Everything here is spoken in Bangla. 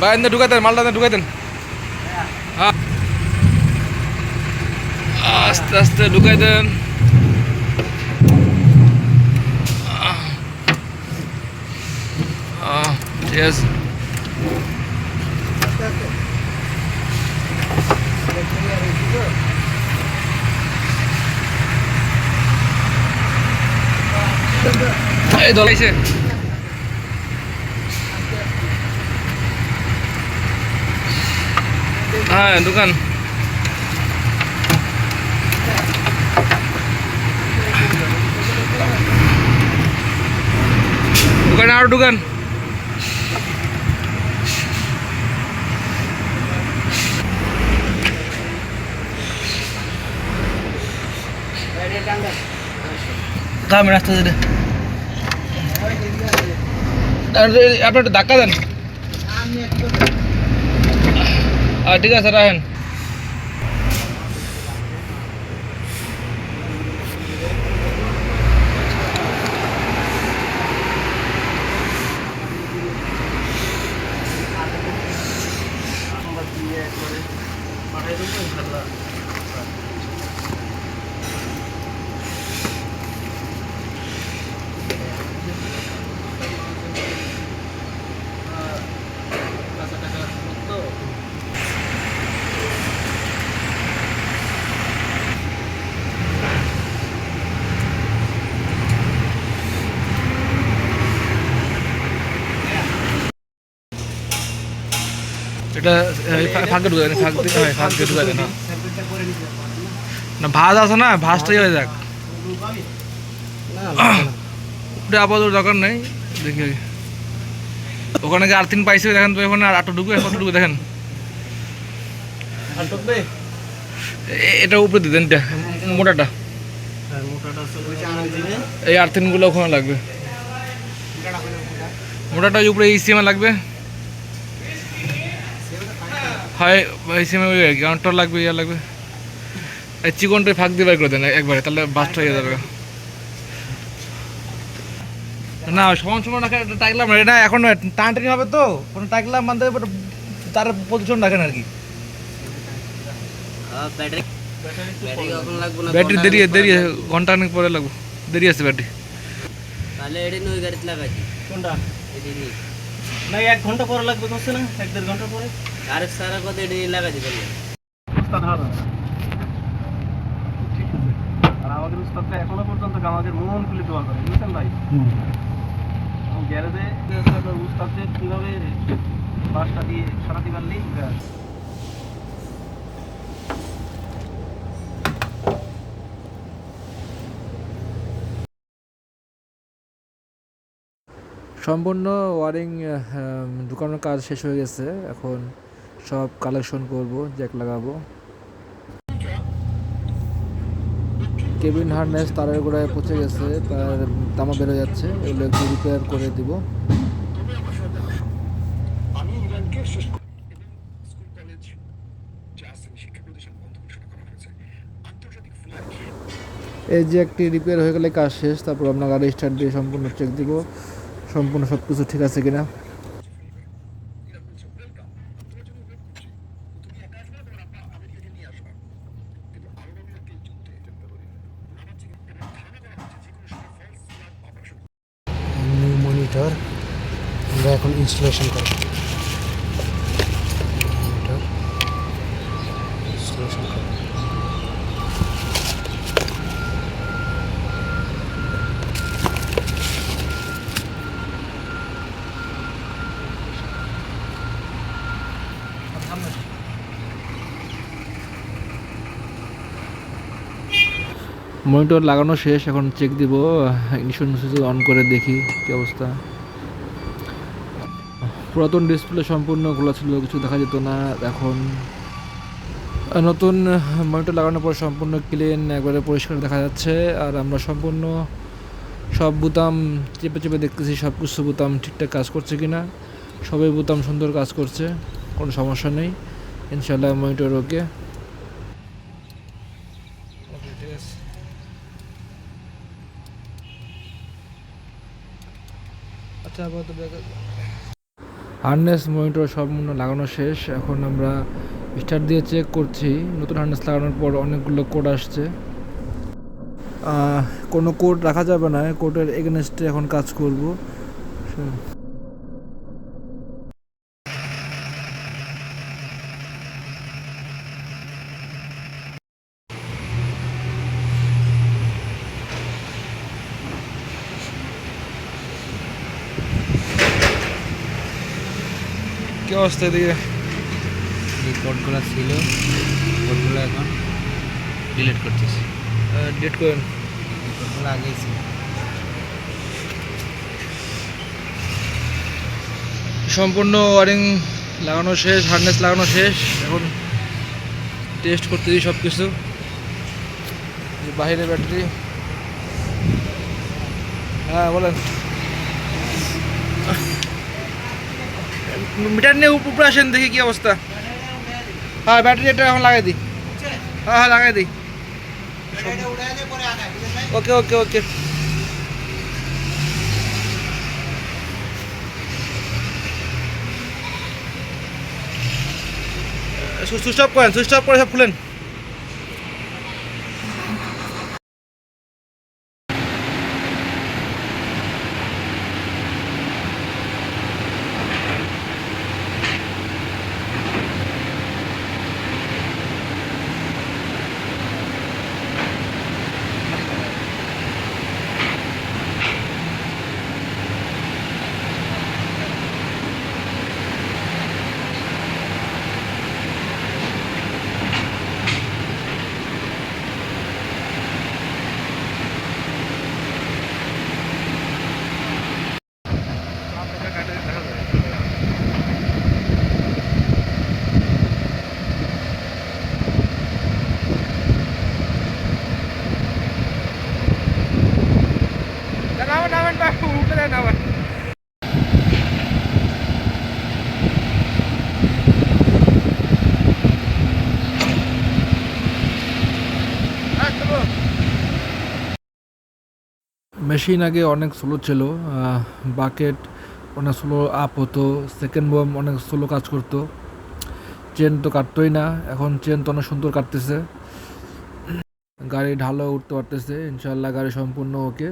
ভাই এনে ঢুকাই দেন, মালটা ঢুকাই দেন। হ্যাঁ আস্তে আস্তে ঢুকাই দেন। ঠিক আছে। এই দলাইছে। হ্যাঁ দোকান দোকানে আরো দোকান। কামে রাস্তা যেটা আপনি একটু ধাক্কা দেন। ঠিক আছে রাখেন। এটা ফাঁকে ঢুকে ফাঁক দিতে হয়, ফাঁক দিয়ে ঢুকা দেয় না। না ভাঁজ আছে না, ভাঁজটাই হয়ে যাক। ওটা আপাতত দরকার নেই, দেখি ওখানে যে আর্থিং পাইছে দেখেন তো, এখন আর আটো ঢুকবে, কত ঢুকবে দেখেন। এটা উপরে দিয়ে দেন, মোটাটা এই আর্থিংগুলো ওখানে লাগবে, মোটাটা উপরে এই সিএমে লাগবে। হয় এই সিএমে ওই গ্রাউন্ডটা লাগবে, ইয়া লাগবে। এই চিকনটাই ফাঁক দিয়ে বের করে দেন একবারে, তাহলে বাসটা হয়ে যাবে। না সমান সমান রাখেন, টাকলাম না এখন টানটানি হবে তো, কোনো টাকলাম মানে তার পজিশন রাখেন আর কি। ব্যাটারি দেরি দেরি ঘন্টা অনেক পরে লাগবে, দেরি আছে ব্যাটারি। তাহলে এডি নই গাড়িতে লাগাইছি কোনটা এডি নি না 1 ঘন্টা পরে লাগবে বলছে না, 1.5 ঘন্টা পরে। আরে সারা কথা এডি লাগাইছি বললে উস্তাদ হারা ঠিক আছে। আর আমাদের উস্তাদটা এখনো পর্যন্ত আমাদের মন খুলে দোয়া করে, বুঝছেন ভাই। গ্যারেজে উস্তাদদের কিভাবে বাসটা দিয়ে সারাতে পারলেই ব্যাস। সম্পূর্ণ ওয়ারিং ঢুকানোর কাজ শেষ হয়ে গেছে, এখন সব কালেকশন করব, জ্যাক লাগাবো। কেবিন হার্নেস তারের গোড়ায় পচে গেছে, তার তামা বেরো যাচ্ছে, এগুলো একটু রিপেয়ার করে দিব। এই যে একটি রিপেয়ার হয়ে গেলে কাজ শেষ, তারপর আপনার গাড়ি স্টার্ট দিয়ে সম্পূর্ণ চেক দিব, সম্পূর্ণ সব কিছু ঠিক আছে কিনা। নিউ মনিটর আমরা এখন ইনস্টলেশন করব। মনিটর ইনস্টলেশন করব। মনিটর লাগানো শেষ, এখন চেক দিব, ইগনিশন সুইচ অন করে দেখি কী অবস্থা। পুরাতন ডিসপ্লে সম্পূর্ণ খোলা ছিল, কিছু দেখা যেত না। এখন নতুন মনিটর লাগানোর পর সম্পূর্ণ ক্লিন, একবারে পরিষ্কার দেখা যাচ্ছে। আর আমরা সম্পূর্ণ সব বোতাম চেপে চেপে দেখতেছি, সব কিছু বোতাম ঠিকঠাক কাজ করছে কিনা। সবই বোতাম সুন্দর কাজ করছে, কোনো সমস্যা নেই ইনশাল্লাহ। মনিটর ওকে। হার্নেস মনিটর সম্পূর্ণ লাগানো শেষ। এখন আমরা স্টার্ট দিয়ে চেক করছি। নতুন হার্নেস লাগানোর পর অনেকগুলো কোড আসছে। কোনো কোড রাখা যাবে না, কোডের এগেনস্টে এখন কাজ করব। কি অবস্থা এদিকে? যে কোডগুলো ছিল কোডগুলো এখন ডিলিট করতেছি। ডেট করেন। এই কোডগুলো আগেই ছিল। সম্পূর্ণ ওয়ারিং লাগানো শেষ, হার্নেস লাগানো শেষ। এখন টেস্ট করতেছি সব কিছু। বাইরে ব্যাটারি, হ্যাঁ বলেন। মিটার নিয়ে উপরে আসেন, দেখি কি অবস্থা। হ্যাঁ ব্যাটারি এটা এখন লাগাই দিই। হ্যাঁ হ্যাঁ লাগাই দিই। ওকে ওকে ওকে। সুইচ অফ করেন, সুইচ অফ করে সব খুলেন। নামেন নামেন বাবু, উঠে দেন আবার। মেশিন আগে অনেক স্লো ছিল, বাকেট অনেক স্লো আপ হতো, সেকেন্ড বম অনেক স্লো কাজ করতো, চেন তো কাটতোই না। এখন চেন তো অনেক সুন্দর কাটতেছে, গাড়ি ঢালো উঠতে পারতেছে। ইনশাল্লাহ গাড়ি সম্পূর্ণ ওকে।